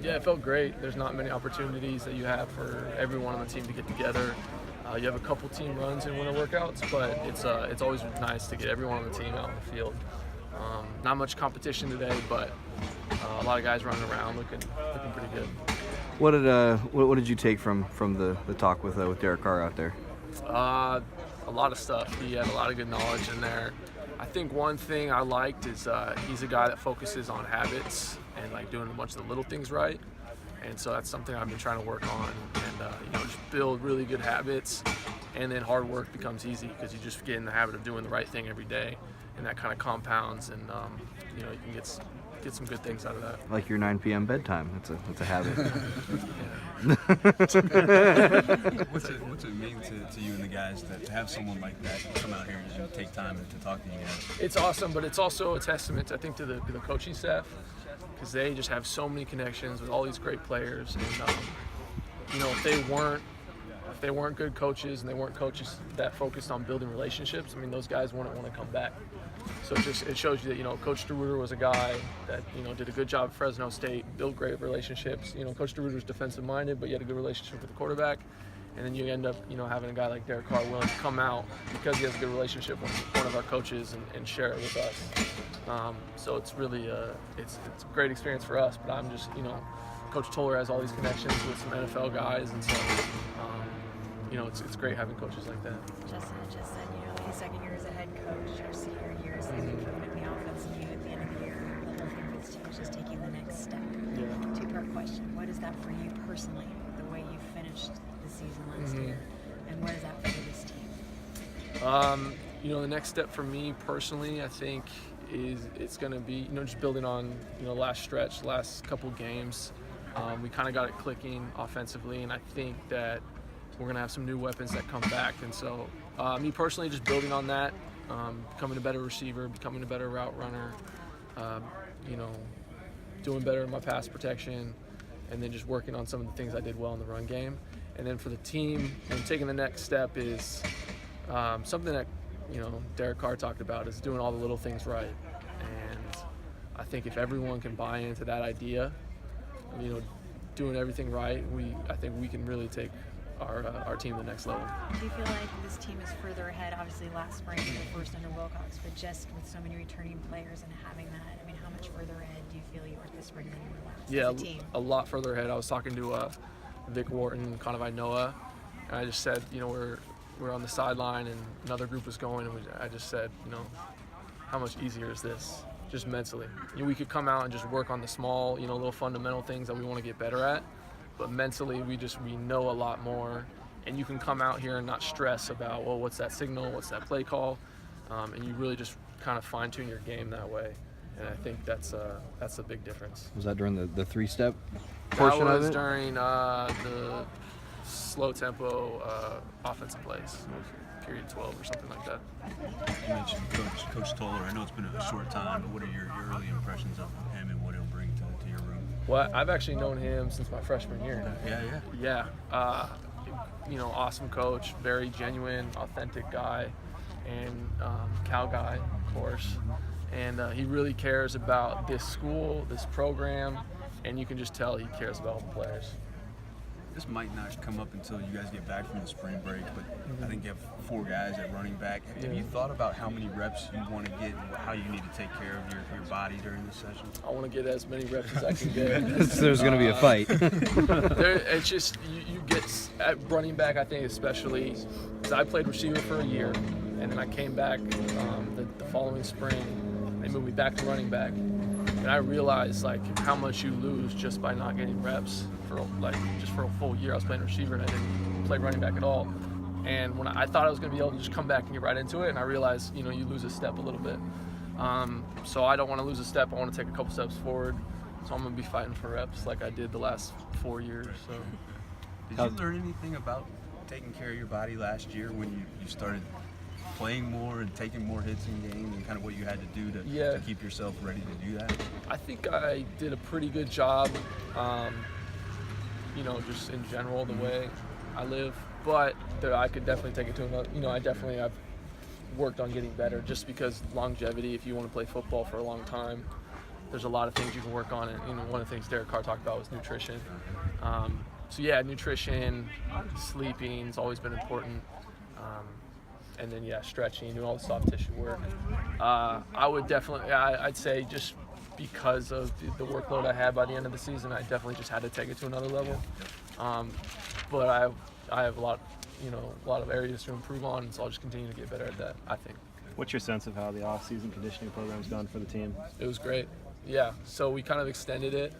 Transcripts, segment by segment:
Yeah, it felt great. There's not many opportunities that you have for everyone on the team to get together. You have a couple team runs in winter workouts, but it's always nice to get everyone on the team out in the field. Not much competition today, but a lot of guys running around looking pretty good. What did you take from the talk with Derek Carr out there? A lot of stuff. He had a lot of good knowledge in there. I think one thing I liked is he's a guy that focuses on habits and like doing a bunch of the little things right. And so that's something I've been trying to work on and just build really good habits, and then hard work becomes easy because you just get in the habit of doing the right thing every day, and that kind of compounds, and you can get some good things out of that. Like your 9 p.m. bedtime. That's a habit. What's it mean to you and the guys to have someone like that come out here and take time to talk to you guys? It's awesome, but it's also a testament, I think, to the coaching staff, because they just have so many connections with all these great players, and if they weren't good coaches and they weren't coaches that focused on building relationships, I mean, those guys wouldn't want to come back. So it shows you that Coach DeRuiter was a guy that did a good job at Fresno State, built great relationships. Coach DeRuiter was defensive minded, but he had a good relationship with the quarterback. And then you end up having a guy like Derek Carr willing to come out because he has a good relationship with one of our coaches and share it with us. So it's really it's a great experience for us. But I'm just Coach Toller has all these connections with some NFL guys, and so it's great having coaches like that. Justin just said, his second year as a head coach, your senior year is improvement in the offense, and you at the end of the year, the whole thing for this team is just taking the next step. Yeah. Two-part question: what is that for you personally, the way you finished the season last year, and what is that for this team? The next step for me personally, I think, it's going to be just building on last couple games. We kind of got it clicking offensively, and I think that we're going to have some new weapons that come back. And so me personally, just building on that, becoming a better receiver, becoming a better route runner, doing better in my pass protection, and then just working on some of the things I did well in the run game. And then for the team, and taking the next step is something that Derek Carr talked about, is doing all the little things right. And I think if everyone can buy into that idea, doing everything right, I think we can really take our team to the next level. Do you feel like this team is further ahead? Obviously, last spring they were first under Wilcox, but just with so many returning players and having that, I mean, how much further ahead do you feel you were this spring than you were last as a team? A lot further ahead. I was talking to Vic Wharton, Conavai Noah, and I just said, we're on the sideline and another group was going, and I just said, how much easier is this, just mentally? We could come out and just work on the small, little fundamental things that we want to get better at, but mentally we know a lot more, and you can come out here and not stress about, well, what's that signal, what's that play call, and you really just kind of fine-tune your game that way. And I think that's a big difference. Was that during the three-step portion of it? That was during the slow tempo offensive plays, period 12 or something like that. You mentioned Coach Toller. I know it's been a short time, but what are your early impressions of him and what he'll bring to your room? Well, I've actually known him since my freshman year. Yeah. Awesome coach, very genuine, authentic guy, and Cal guy, of course. And he really cares about this school, this program, and you can just tell he cares about all the players. This might not come up until you guys get back from the spring break, but I think you have 4 guys at running back. Have you thought about how many reps you want to get and how you need to take care of your body during this session? I want to get as many reps as I can get. There's going to be a fight. It's just, you get, at running back, I think especially, because I played receiver for a year, and then I came back the following spring. They moved me back to running back. And I realized how much you lose just by not getting reps for a full year. I was playing receiver and I didn't play running back at all. And when I thought I was going to be able to just come back and get right into it, and I realized you lose a step a little bit. So I don't want to lose a step. I want to take a couple steps forward. So I'm going to be fighting for reps like I did the last 4 years. So. Did you learn anything about taking care of your body last year when you started playing more and taking more hits in games, and kind of what you had to do to keep yourself ready to do that? I think I did a pretty good job, just in general, the way I live, but I could definitely take it to another, I've worked on getting better, just because longevity, if you want to play football for a long time, there's a lot of things you can work on, and one of the things Derek Carr talked about was nutrition. So yeah, nutrition, sleeping has always been important. And then yeah, stretching, doing all the soft tissue work. I would definitely, I'd say just because of the workload I had by the end of the season, I definitely just had to take it to another level. But I have a lot of areas to improve on, so I'll just continue to get better at that, I think. What's your sense of how the off-season conditioning program's gone for the team? It was great. Yeah, so we kind of extended it.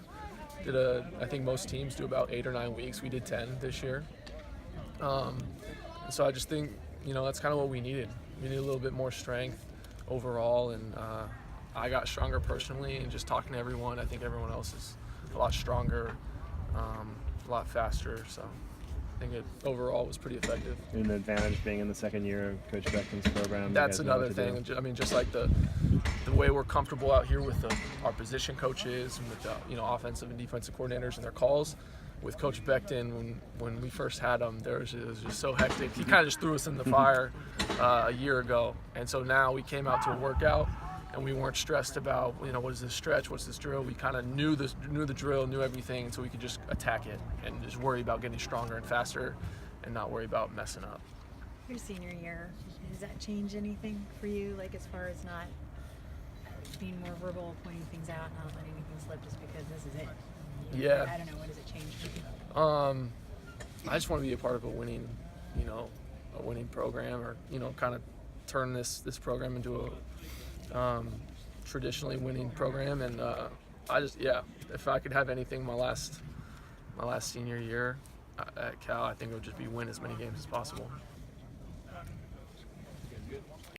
I think most teams do about 8 or 9 weeks. We did 10 this year. So I just think, that's kind of what we needed. We needed a little bit more strength overall, and I got stronger personally, and just talking to everyone, I think everyone else is a lot stronger, a lot faster, so I think it overall was pretty effective. And the advantage being in the second year of Coach Beckton's program. That's another thing. I mean, just like the way we're comfortable out here with our position coaches and with the offensive and defensive coordinators and their calls. With Coach Beckton, when we first had him, it was just so hectic. He kind of just threw us in the fire a year ago, and so now we came out to a workout, and we weren't stressed about what is this stretch, what's this drill. We kind of knew the drill, knew everything, so we could just attack it and just worry about getting stronger and faster, and not worry about messing up. Your senior year, does that change anything for you? Like as far as not being more verbal, pointing things out, not letting anything slip, just because this is it. Yeah. I don't know. What does it change for you? I just want to be a part of a winning program, or kind of turn this program into a traditionally winning program. And if I could have anything my last senior year at Cal, I think it would just be win as many games as possible.